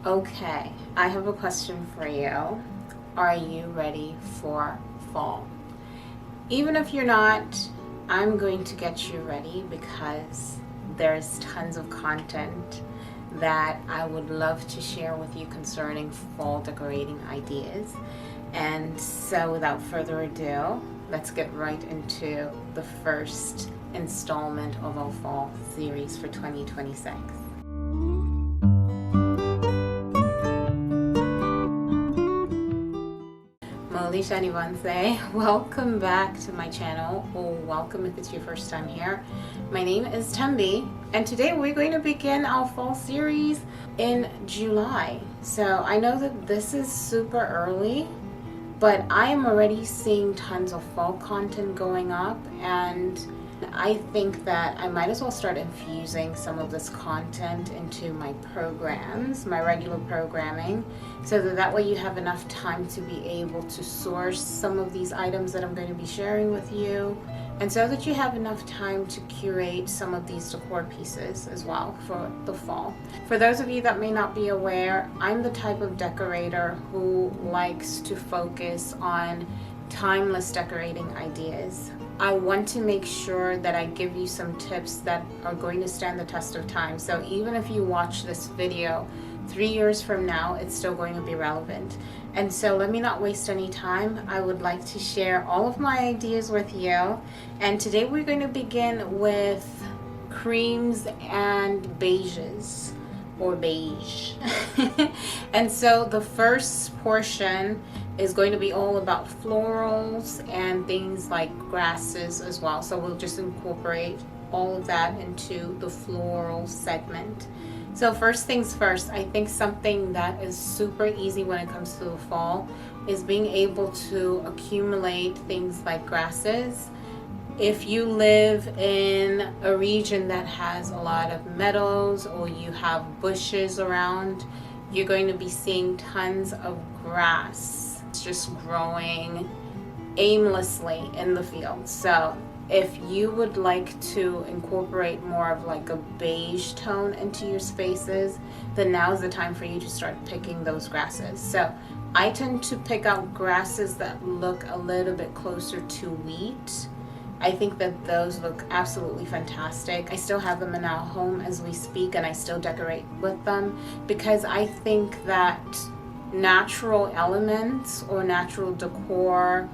Okay, I have a question for you. Are you ready for fall? Even if you're not, I'm going to get you ready because there's tons of content that I would love to share with you concerning fall decorating ideas. And so, without further ado, let's get right into the first installment of our fall series for 2026. Molisha Nivanse, welcome back to my channel, or welcome if it's your first time here. My name is Tembi, and today we're going to begin our fall series in July. So I know that this is super early, but I am already seeing tons of fall content going up, and I think that I might as well start infusing some of this content into my programs, my regular programming, so that way you have enough time to be able to source some of these items that I'm going to be sharing with you, and so that you have enough time to curate some of these decor pieces as well for the fall. For those of you that may not be aware, I'm the type of decorator who likes to focus on timeless decorating ideas. I want to make sure that I give you some tips that are going to stand the test of time. So even if you watch this video 3 years from now, it's still going to be relevant. And so let me not waste any time. I would like to share all of my ideas with you. And today we're going to begin with creams and beiges, or beige. And so the first portion is going to be all about florals and things like grasses as well. So we'll just incorporate all of that into the floral segment. So first things first, I think something that is super easy when it comes to the fall is being able to accumulate things like grasses. If you live in a region that has a lot of meadows or you have bushes around, you're going to be seeing tons of grass just growing aimlessly in the field. So if you would like to incorporate more of like a beige tone into your spaces, then now's the time for you to start picking those grasses. So I tend to pick out grasses that look a little bit closer to wheat. I think that those look absolutely fantastic. I still have them in our home as we speak, and I still decorate with them because I think that natural elements or natural decor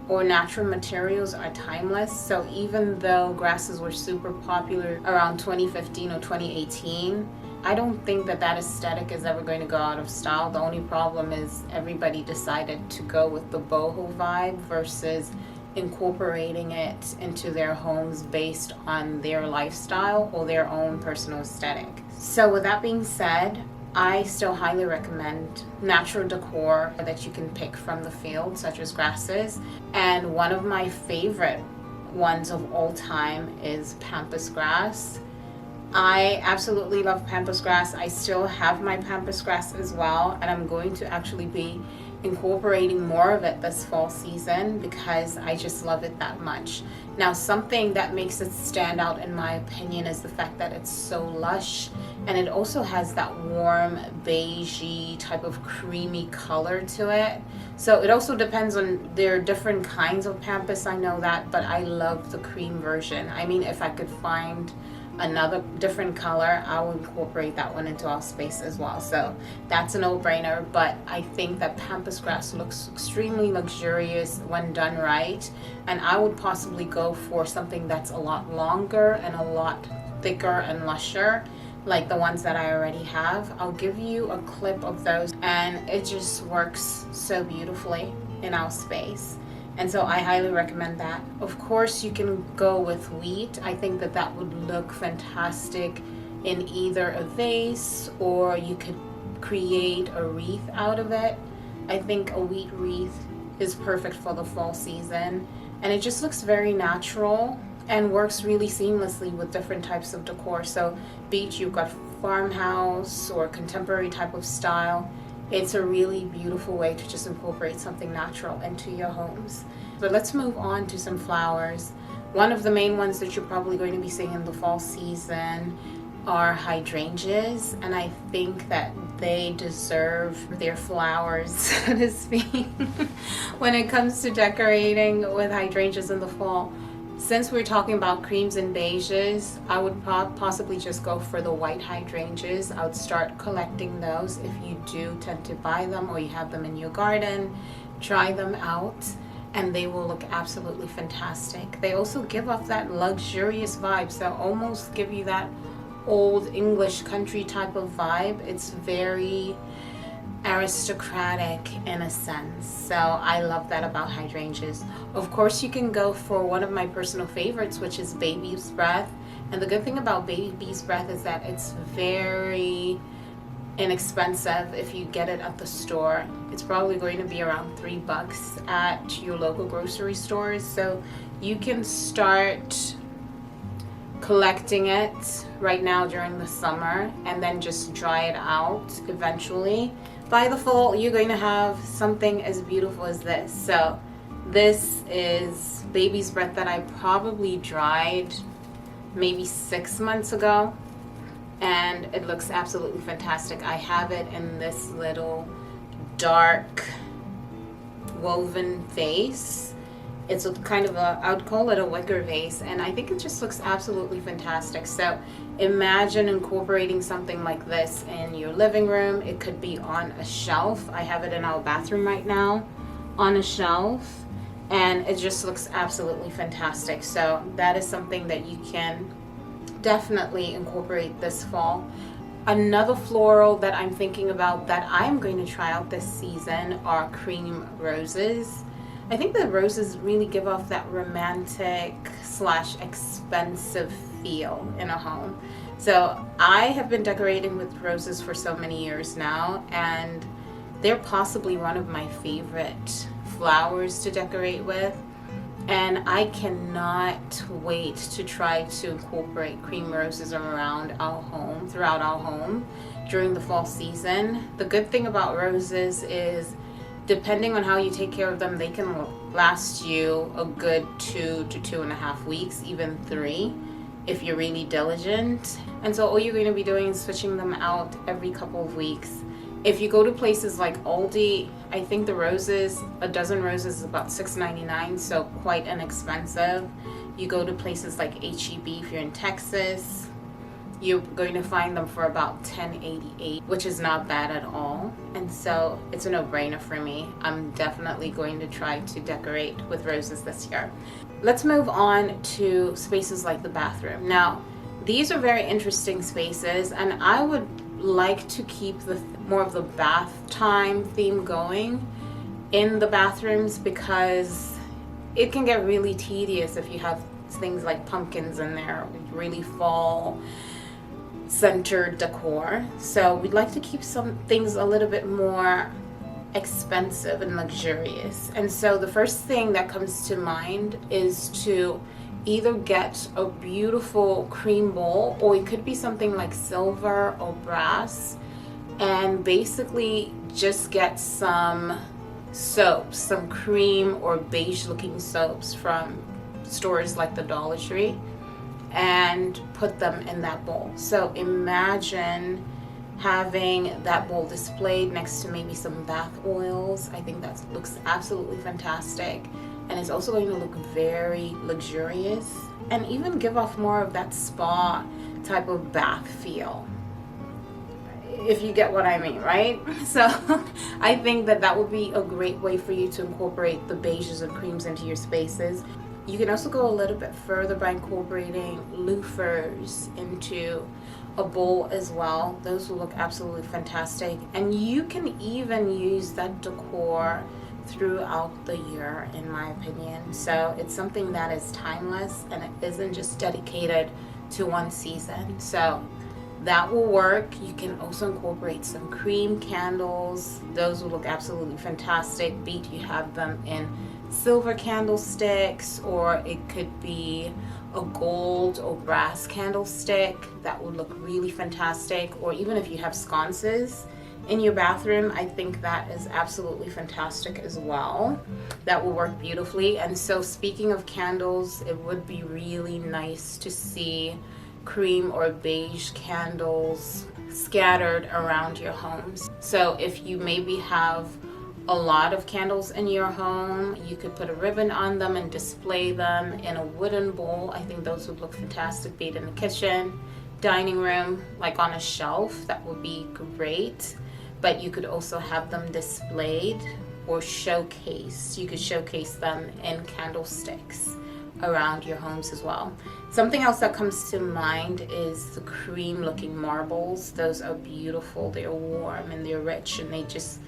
or natural materials are timeless. So even though grasses were super popular around 2015 or 2018, I don't think that aesthetic is ever going to go out of style. The only problem is everybody decided to go with the boho vibe versus incorporating it into their homes based on their lifestyle or their own personal aesthetic. So with that being said, I still highly recommend natural decor that you can pick from the field, such as grasses. And one of my favorite ones of all time is pampas grass. I absolutely love pampas grass. I still have my pampas grass as well, and I'm going to actually be incorporating more of it this fall season because I just love it that much. Now, something that makes it stand out in my opinion is the fact that it's so lush, and it also has that warm beigey type of creamy color to it. So it also depends on, there are different kinds of pampas, I know that, but I love the cream version. I mean, if I could find another different color, I will incorporate that one into our space as well. So that's a no-brainer, but I think that pampas grass looks extremely luxurious when done right, and I would possibly go for something that's a lot longer and a lot thicker and lusher, like the ones that I already have. I'll give you a clip of those, and it just works so beautifully in our space. And so I highly recommend that. Of course, you can go with wheat. I think that would look fantastic in either a vase, or you could create a wreath out of it. I think a wheat wreath is perfect for the fall season, and it just looks very natural and works really seamlessly with different types of decor. So beach, you've got farmhouse or contemporary type of style. It's a really beautiful way to just incorporate something natural into your homes. But let's move on to some flowers. One of the main ones that you're probably going to be seeing in the fall season are hydrangeas, and I think that they deserve their flowers, so to speak, when it comes to decorating with hydrangeas in the fall. Since we're talking about creams and beiges, I would possibly just go for the white hydrangeas. I would start collecting those. If you do tend to buy them or you have them in your garden, try them out and they will look absolutely fantastic. They also give off that luxurious vibe, so almost give you that old English country type of vibe. It's very aristocratic in a sense, so I love that about hydrangeas. Of course, you can go for one of my personal favorites, which is baby's breath. And the good thing about baby's breath is that it's very inexpensive. If you get it at the store, it's probably going to be around $3 at your local grocery stores, so you can start collecting it right now during the summer and then just dry it out eventually. By the fall, you're going to have something as beautiful as this. So this is baby's breath that I probably dried maybe 6 months ago, and it looks absolutely fantastic. I have it in this little dark woven vase. It's a kind of a, I would call it a wicker vase, and I think it just looks absolutely fantastic. So imagine incorporating something like this in your living room. It could be on a shelf. I have it in our bathroom right now on a shelf, and it just looks absolutely fantastic. So that is something that you can definitely incorporate this fall. Another floral that I'm thinking about that I'm going to try out this season are cream roses. I think the roses really give off that romantic / expensive feel in a home. So I have been decorating with roses for so many years now, and they're possibly one of my favorite flowers to decorate with. And I cannot wait to try to incorporate cream roses around our home, throughout our home during the fall season. The good thing about roses is, depending on how you take care of them, they can last you a good 2 to 2.5 weeks, even 3, if you're really diligent. And so all you're going to be doing is switching them out every couple of weeks. If you go to places like Aldi, I think the roses, a dozen roses is about $6.99, so quite inexpensive. You go to places like H-E-B if you're in Texas, you're going to find them for about $10.88, which is not bad at all. And so it's a no-brainer for me. I'm definitely going to try to decorate with roses this year. Let's move on to spaces like the bathroom. Now, these are very interesting spaces, and I would like to keep the more of the bath time theme going in the bathrooms, because it can get really tedious if you have things like pumpkins in there, really fall centered decor. So we'd like to keep some things a little bit more expensive and luxurious. And so the first thing that comes to mind is to either get a beautiful cream bowl, or it could be something like silver or brass, and basically just get some soaps, some cream or beige looking soaps from stores like the Dollar Tree, and put them in that bowl. So imagine having that bowl displayed next to maybe some bath oils. I think that looks absolutely fantastic, and it's also going to look very luxurious and even give off more of that spa type of bath feel, if you get what I mean, right? So I think that that would be a great way for you to incorporate the beiges and creams into your spaces. You can also go a little bit further by incorporating loofers into a bowl as well. Those will look absolutely fantastic, and you can even use that decor throughout the year, in my opinion. So it's something that is timeless, and it isn't just dedicated to one season. So that will work. You can also incorporate some cream candles. Those will look absolutely fantastic. Be it you have them in silver candlesticks, or it could be a gold or brass candlestick. That would look really fantastic. Or even if you have sconces in your bathroom, I think that is absolutely fantastic as well. That will work beautifully. And so speaking of candles, it would be really nice to see cream or beige candles scattered around your homes. So if you maybe have a lot of candles in your home, you could put a ribbon on them and display them in a wooden bowl. I think those would look fantastic, be it in the kitchen, dining room, like on a shelf. That would be great. But you could also have them displayed or showcased. You could showcase them in candlesticks around your homes as well. Something else that comes to mind is the cream looking marbles. Those are beautiful. They're warm and they're rich, and they're just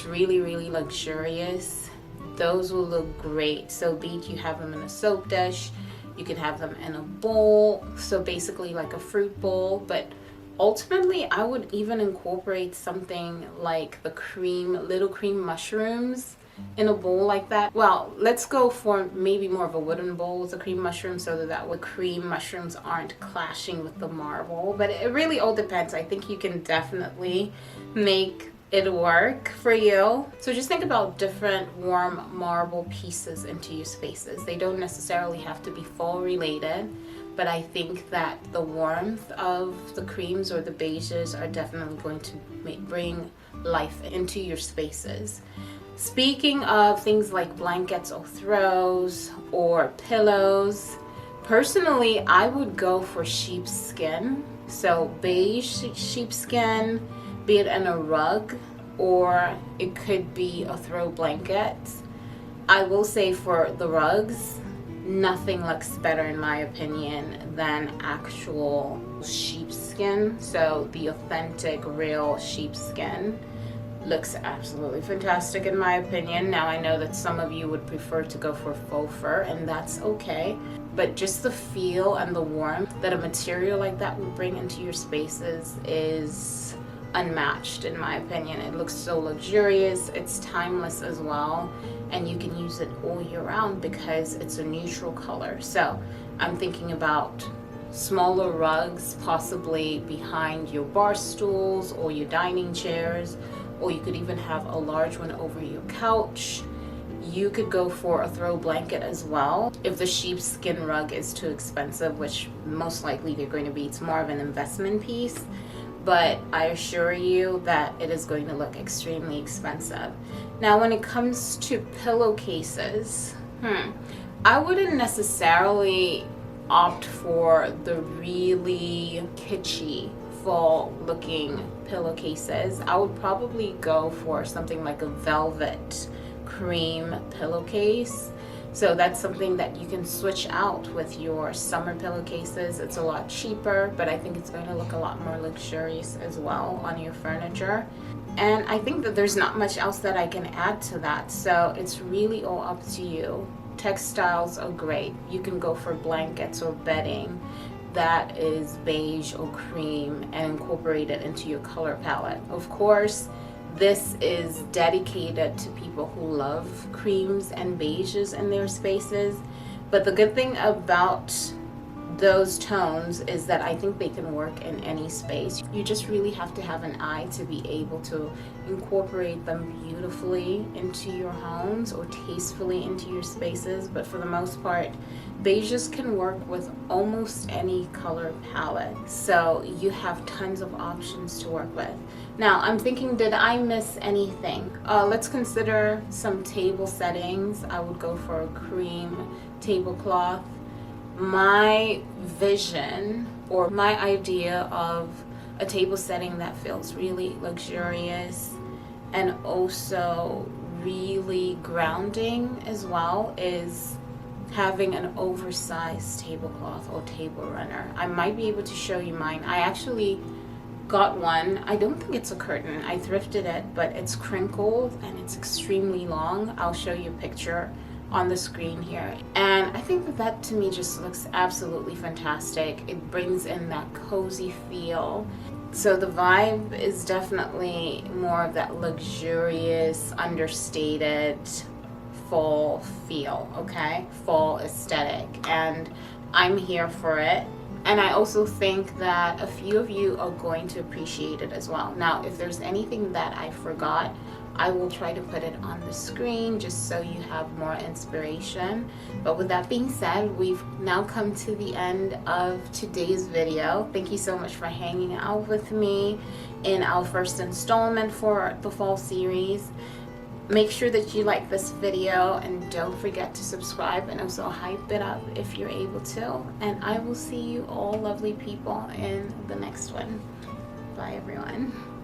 really luxurious. Those will look great. So be it you have them in a soap dish, you could have them in a bowl, so basically like a fruit bowl. But ultimately I would even incorporate something like the little cream mushrooms in a bowl like that. Well, let's go for maybe more of a wooden bowl with the cream mushrooms, so that the cream mushrooms aren't clashing with the marble. But it really all depends. I think you can definitely make it work for you. So just think about different warm marble pieces into your spaces. They don't necessarily have to be fall related, but I think that the warmth of the creams or the beiges are definitely going to bring life into your spaces. Speaking of things like blankets or throws or pillows, personally I would go for sheepskin. So beige sheepskin, be it in a rug or it could be a throw blanket. I will say for the rugs, nothing looks better in my opinion than actual sheepskin. So the authentic real sheepskin looks absolutely fantastic in my opinion. Now I know that some of you would prefer to go for faux fur, and that's okay, but just the feel and the warmth that a material like that would bring into your spaces is unmatched in my opinion. It looks so luxurious, it's timeless as well, and you can use it all year round because it's a neutral color. So I'm thinking about smaller rugs, possibly behind your bar stools or your dining chairs, or you could even have a large one over your couch. You could go for a throw blanket as well. If the sheepskin rug is too expensive, which most likely they're going to be, it's more of an investment piece, but I assure you that it is going to look extremely expensive. Now when it comes to pillowcases, I wouldn't necessarily opt for the really kitschy fall looking pillowcases. I would probably go for something like a velvet cream pillowcase. So that's something that you can switch out with your summer pillowcases. It's a lot cheaper, but I think it's going to look a lot more luxurious as well on your furniture. And I think that there's not much else that I can add to that. So it's really all up to you. Textiles are great. You can go for blankets or bedding that is beige or cream and incorporate it into your color palette. Of course, this is dedicated to people who love creams and beiges in their spaces. But the good thing about those tones is that I think they can work in any space. You just really have to have an eye to be able to incorporate them beautifully into your homes or tastefully into your spaces. But for the most part, beiges can work with almost any color palette. So you have tons of options to work with. Now I'm thinking, did I miss anything? Let's consider some table settings. I would go for a cream tablecloth. My vision or my idea of a table setting that feels really luxurious and also really grounding as well is having an oversized tablecloth or table runner. I might be able to show you mine. I actually got one. I don't think it's a curtain. I thrifted it, but it's crinkled and it's extremely long. I'll show you a picture on the screen here, and I think that that to me just looks absolutely fantastic. It brings in that cozy feel. So the vibe is definitely more of that luxurious, understated fall feel, okay? Fall aesthetic, and I'm here for it. And I also think that a few of you are going to appreciate it as well. Now, if there's anything that I forgot, I will try to put it on the screen just so you have more inspiration. But with that being said, we've now come to the end of today's video. Thank you so much for hanging out with me in our first installment for the fall series. Make sure that you like this video and don't forget to subscribe and also hype it up if you're able to. And I will see you all lovely people in the next one. Bye everyone.